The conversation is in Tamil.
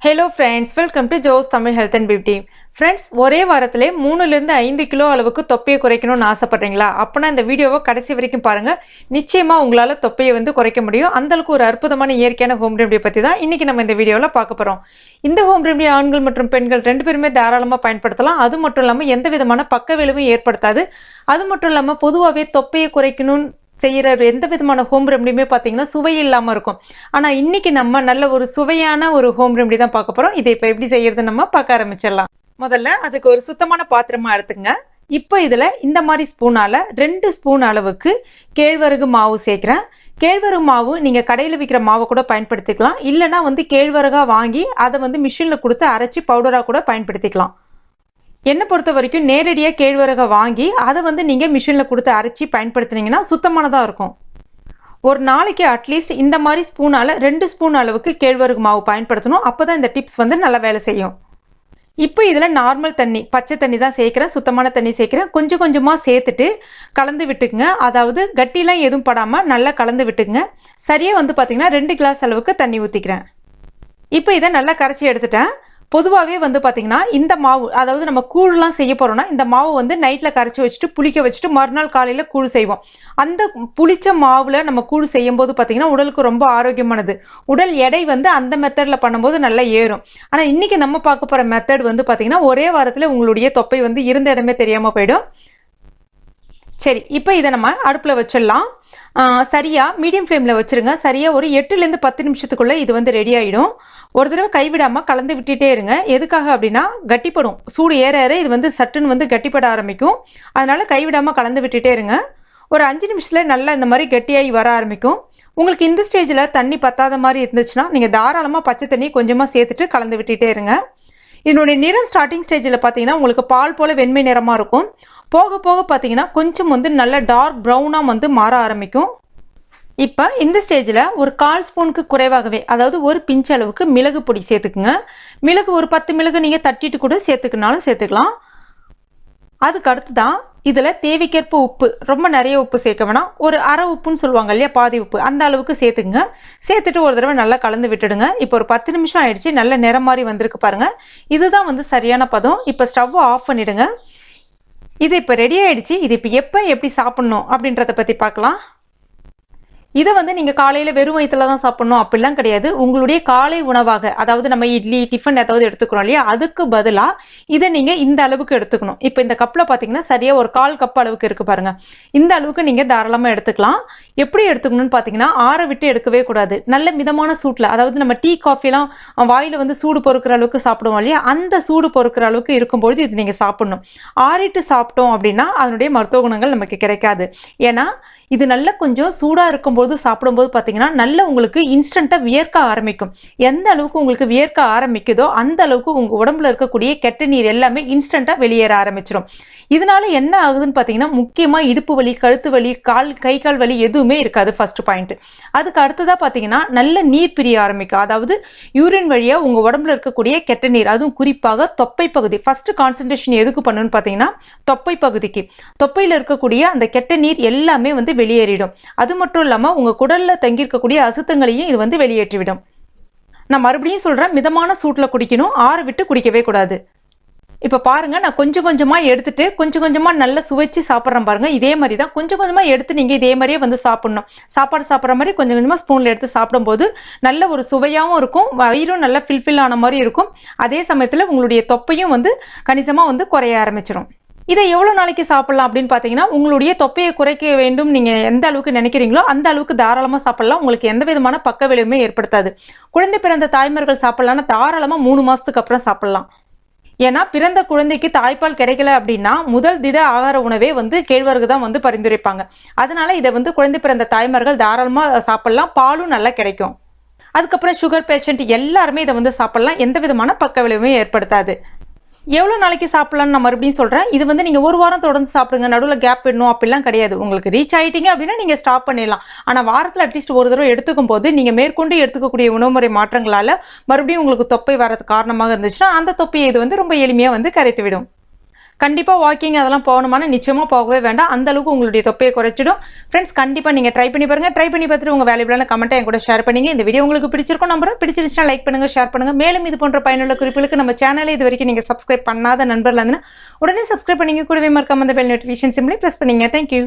Hello friends, welcome to Jo's Tamil health and beauty. Friends, ஒரே வாரத்திலே 3லேருந்து 5 கிலோ அளவுக்கு தொப்பையை குறைக்கணும்னு ஆசைப்பட்றீங்களா? அப்போனா இந்த வீடியோவை கடைசி வரைக்கும் பாருங்கள். நிச்சயமாக உங்களால் தொப்பையை குறைக்க முடியும். அந்தளவுக்கு ஒரு அற்புதமான இயற்கையான ஹோம் ரெமடியை பற்றி தான் இன்றைக்கி நம்ம இந்த வீடியோவில் பார்க்க போகிறோம். இந்த ஹோம் ரெமடி ஆண்கள் மற்றும் பெண்கள் 2 பேருமே தாராளமாக பயன்படுத்தலாம். அது மட்டும் இல்லாமல் எந்த விதமான பக்க விளைவும் ஏற்படுத்தாது. அது மட்டும் இல்லாமல் பொதுவாகவே தொப்பையை குறைக்கணும்னு செய்கிற எந்த விதமான ஹோம் ரெமடியுமே பார்த்தீங்கன்னா சுவை இல்லாமல் இருக்கும். ஆனால் இன்றைக்கி நம்ம நல்ல ஒரு சுவையான ஒரு ஹோம் ரெமடி தான் பார்க்க போகிறோம். இதை இப்போ எப்படி செய்யறது நம்ம பார்க்க ஆரம்பிச்சிடலாம். முதல்ல அதுக்கு ஒரு சுத்தமான பாத்திரமாக எடுத்துங்க. இப்போ இதில் இந்த மாதிரி ஸ்பூனால் 2 ஸ்பூன் அளவுக்கு கேழ்வரகு மாவு சேர்க்குறேன். கேழ்வரகு மாவு நீங்கள் கடையில் விற்கிற மாவை கூட பயன்படுத்திக்கலாம். இல்லைனா கேழ்வரகாக வாங்கி அதை மிஷினில் கொடுத்து அரைச்சி பவுடராக கூட பயன்படுத்திக்கலாம். என்னை பொறுத்த வரைக்கும் நேரடியாக கேழ்வரகை வாங்கி அதை நீங்கள் மிஷினில் கொடுத்து அரைச்சி பயன்படுத்தினீங்கன்னா சுத்தமானதாக இருக்கும். ஒரு நாளைக்கு அட்லீஸ்ட் இந்த மாதிரி ஸ்பூனால் 2 ஸ்பூன் அளவுக்கு கேழ்வரகு மாவு பயன்படுத்தணும். அப்போ தான் இந்த டிப்ஸ் நல்லா வேலை செய்யும். இப்போ இதில் நார்மல் தண்ணி, பச்சை தண்ணி தான் சேர்க்குறேன். சுத்தமான தண்ணி சேர்க்குறேன். கொஞ்சம் கொஞ்சமாக சேர்த்துட்டு கலந்து விட்டுக்குங்க. அதாவது கட்டிலாம் எதுவும் படாமல் நல்லா கலந்து விட்டுக்குங்க. சரியாக பார்த்திங்கன்னா 2 கிளாஸ் அளவுக்கு தண்ணி ஊற்றிக்கிறேன். இப்போ இதை நல்லா கரைச்சி எடுத்துட்டேன். பொதுவாகவே பார்த்திங்கன்னா இந்த மாவு, அதாவது நம்ம கூழ்லாம் செய்ய போகிறோம்னா இந்த மாவு நைட்டில் கரைச்சி வச்சுட்டு புளிக்க வச்சுட்டு மறுநாள் காலையில் கூழ் செய்வோம். அந்த புளிச்ச மாவில் நம்ம கூழ் செய்யும்போது பார்த்திங்கன்னா உடலுக்கு ரொம்ப ஆரோக்கியமானது. உடல் எடை அந்த மெத்தடில் பண்ணும்போது நல்லா ஏறும். ஆனால் இன்றைக்கி நம்ம பார்க்க போகிற மெத்தட் பார்த்திங்கன்னா ஒரே வாரத்தில் உங்களுடைய தொப்பை இருந்த இடமே தெரியாமல் போயிடும். சரி, இப்போ இதை நம்ம அடுப்பில் வச்சிடலாம். சரியாக மீடியம் ஃப்ளேமில் வச்சுருங்க. சரியாக ஒரு 8லேருந்து 10 நிமிஷத்துக்குள்ளே இது ரெடி ஆகிடும். ஒரு தடவை கைவிடாமல் கலந்து விட்டுட்டே இருங்க. எதுக்காக அப்படின்னா கட்டிப்படும். சூடு ஏற ஏற இது சட்டுன்னு கட்டிப்பட ஆரம்பிக்கும். அதனால் கைவிடாமல் கலந்து விட்டுட்டே இருங்க. ஒரு 5 நிமிஷத்தில் நல்லா இந்த மாதிரி கட்டியாகி வர ஆரம்பிக்கும். உங்களுக்கு இந்த ஸ்டேஜில் தண்ணி பத்தாத மாதிரி இருந்துச்சுன்னா நீங்கள் தாராளமாக பச்சை தண்ணி கொஞ்சமாக சேர்த்துட்டு கலந்து விட்டுட்டே இருங்க. இதனுடைய நிறம் ஸ்டார்டிங் ஸ்டேஜில் பார்த்தீங்கன்னா உங்களுக்கு பால் போல் வெண்மை நிறமாக இருக்கும். போக போக பார்த்தீங்கன்னா கொஞ்சம் நல்ல டார்க் ப்ரௌனாக மாற ஆரம்பிக்கும். இப்போ இந்த ஸ்டேஜில் ஒரு 1/4 ஸ்பூனுக்கு குறைவாகவே, அதாவது ஒரு பிஞ்ச் அளவுக்கு மிளகு பொடி சேர்த்துக்குங்க. மிளகு ஒரு 10 மிளகு நீங்கள் தட்டிட்டு கூட சேர்த்துக்கினாலும் சேர்த்துக்கலாம். அதுக்கு அடுத்து தான் இதில் தேவைக்கேற்ப உப்பு, ரொம்ப நிறைய உப்பு சேர்க்க வேணாம். ஒரு அரை உப்புன்னு சொல்லுவாங்க இல்லையா, பாதி உப்பு, அந்த அளவுக்கு சேர்த்துக்குங்க. சேர்த்துட்டு ஒரு தடவை நல்லா கலந்து விட்டுடுங்க. இப்போ ஒரு 10 நிமிஷம் ஆயிடுச்சு. நல்ல நிறம் மாதிரி வந்திருக்கு பாருங்கள். இதுதான் சரியான பதம். இப்போ ஸ்டவ்வை ஆஃப் பண்ணிவிடுங்க. இது இப்போ ரெடி ஆகிடுச்சு. இது இப்போ எப்படி சாப்பிட்ணும் அப்படின்றத பற்றி பார்க்கலாம். இதை நீங்கள் காலையில் வெறும் வயிற்றில் தான் சாப்பிட்ணும் அப்படிலாம் கிடையாது. உங்களுடைய காலை உணவாக, அதாவது நம்ம இட்லி டிஃபன் ஏதாவது எடுத்துக்கிறோம் இல்லையா, அதுக்கு பதிலாக இதை நீங்கள் இந்த அளவுக்கு எடுத்துக்கணும். இப்போ இந்த கப்பில் பார்த்தீங்கன்னா சரியாக ஒரு 1/4 கப் அளவுக்கு இருக்குது பாருங்கள். இந்த அளவுக்கு நீங்கள் தாராளமாக எடுத்துக்கலாம். எப்படி எடுத்துக்கணும்னு பார்த்தீங்கன்னா ஆற விட்டு எடுக்கவே கூடாது. நல்ல மிதமான சூட்டில், அதாவது நம்ம டீ காஃபிலாம் வாயில் சூடு பொறுக்கிற அளவுக்கு சாப்பிடுவோம் இல்லையா, அந்த சூடு பொறுக்கிற அளவுக்கு இருக்கும்பொழுது இது நீங்கள் சாப்பிட்ணும். ஆறிட்டு சாப்பிட்டோம் அப்படின்னா அதனுடைய மருத்துவ குணங்கள் நமக்கு கிடைக்காது. ஏன்னா இது நல்லா கொஞ்சம் சூடாக இருக்கும்போது சாப்பிடும்போது பார்த்தீங்கன்னா நல்லா உங்களுக்கு இன்ஸ்டண்ட்டாக வியர்க்க ஆரம்பிக்கும். எந்த அளவுக்கு உங்களுக்கு வியர்க்க ஆரம்பிக்குதோ அந்த அளவுக்கு உங்கள் உடம்புல இருக்கக்கூடிய கெட்ட நீர் எல்லாமே இன்ஸ்டண்ட்டாக வெளியேற ஆரம்பிச்சிடும். இதனால என்ன ஆகுதுன்னு பார்த்தீங்கன்னா முக்கியமாக இடுப்பு வலி, கழுத்து வலி, கை கால் வலி எதுவுமே இருக்காது. First point. அதுக்கு அடுத்ததாக பார்த்தீங்கன்னா நல்ல நீர் பிரிய ஆரம்பிக்கும். அதாவது யூரின் வழியாக உங்கள் உடம்புல இருக்கக்கூடிய கெட்ட நீர், அதுவும் குறிப்பாக தொப்பை பகுதி, ஃபர்ஸ்ட் கான்சன்ட்ரேஷன் எதுக்கு பண்ணுன்னு பார்த்தீங்கன்னா தொப்பை பகுதிக்கு. தொப்பையில் இருக்கக்கூடிய அந்த கெட்ட நீர் எல்லாமே வெளியேறிடும். அது மட்டும் இல்லாமல் உங்கள் குடலில் தங்கியிருக்கக்கூடிய அசுத்தங்களையும் இது வெளியேற்றிவிடும். நான் மறுபடியும் சொல்கிறேன், மிதமான சூட்டில் குடிக்கணும். ஆற விட்டு குடிக்கவே கூடாது. இப்போ பாருங்கள், நான் கொஞ்சம் கொஞ்சமாக எடுத்துட்டு கொஞ்சம் கொஞ்சமாக நல்லா சுவைச்சு சாப்பிட்றேன் பாருங்கள். இதே மாதிரி தான் கொஞ்சம் கொஞ்சமாக எடுத்து நீங்கள் இதே மாதிரியே சாப்பிட்ணும். சாப்பாடு சாப்பிட்ற மாதிரி கொஞ்சம் கொஞ்சமாக ஸ்பூனில் எடுத்து சாப்பிடும்போது நல்ல ஒரு சுவையாகவும் இருக்கும், வயிறும் நல்லா ஃபில்ஃபில் ஆன மாதிரி இருக்கும். அதே சமயத்தில் உங்களுடைய தொப்பையும் கணிசமாக குறைய ஆரம்பிச்சிடும். இதை எவ்வளோ நாளைக்கு சாப்பிட்லாம் அப்படின்னு பார்த்தீங்கன்னா உங்களுடைய தொப்பையை குறைக்க வேண்டும் நீங்கள் எந்த அளவுக்கு நினைக்கிறீங்களோ அந்த அளவுக்கு தாராளமாக சாப்பிட்லாம். உங்களுக்கு எந்த விதமான பக்க விளைவுமே ஏற்படுத்தாது. குழந்தை பிறந்த தாய்மார்கள் சாப்பிட்லான்னா தாராளமாக 3 மாதத்துக்கு அப்புறம் சாப்பிட்லாம். ஏன்னா பிறந்த குழந்தைக்கு தாய்ப்பால் கிடைக்கல அப்படின்னா முதல் திட ஆகார உணவே கேழ்வரகு தான் பரிந்துரைப்பாங்க. அதனால இதை குழந்தை பிறந்த தாய்மார்கள் தாராளமாக சாப்பிட்லாம். பாலும் நல்லா கிடைக்கும். அதுக்கப்புறம் சுகர் பேஷண்ட் எல்லாருமே இதை சாப்பிட்லாம். எந்த விதமான பக்க விளைவுமே ஏற்படுத்தாது. எவ்வளோ நாளைக்கு சாப்பிட்லான்னு நான் மறுபடியும் சொல்கிறேன். இது நீங்கள் ஒரு வாரம் தொடர்ந்து சாப்பிடுங்க, நடுவில் கேப் விடணும் அப்படிலாம் கிடையாது. உங்களுக்கு ரீச் ஆகிட்டீங்க அப்படின்னா நீங்கள் ஸ்டாப் பண்ணிடலாம். ஆனால் வாரத்தில் அட்லீஸ்ட் ஒரு தடவை எடுத்துக்கும் போது நீங்கள் மேற்கொண்டு எடுத்துக்கக்கூடிய உணவுமுறை மாற்றங்களால் மறுபடியும் உங்களுக்கு தொப்பை வரது காரணமாக இருந்துச்சுன்னா அந்த தொப்பையை இது ரொம்ப எளிமையாக கரைத்து விடும். கண்டிப்பாக வாக்கிங் அதெல்லாம் போகணுமானா நிச்சயமாக போகவே வேண்டாம். அந்த அளவுக்கு உங்களுடைய தொப்பையை குறைச்சிடும். ஃப்ரெண்ட்ஸ் கண்டிப்பாக நீங்கள் ட்ரை பண்ணி பாருங்கள். ட்ரை பண்ணி பார்த்துட்டு உங்கள் வேல்யூபிளான கமெண்ட்டை என் கூட ஷேர் பண்ணிங்க. இந்த வீடியோ உங்களுக்கு பிடிச்சிருக்கும் நம்புறேன். பிடிச்சிருச்சுன்னா லைக் பண்ணுங்கள், ஷேர் பண்ணுங்கள். மேலும் இது போன்ற பயனுள்ள குறிப்புகளுக்கு நம்ம சேனலை இது வரைக்கும் நீங்கள் சப்ஸ்கிரைப் பண்ணாத நண்பர்கள் இருந்தீங்கன்னா உடனே சப்ஸ்கிரைப் பண்ணிங்க. கூடவே மறக்காம அந்த பெல் நோட்டிஃபிகேஷன் சிம்லி ப்ரெஸ் பண்ணிங்க. தேங்க்யூ.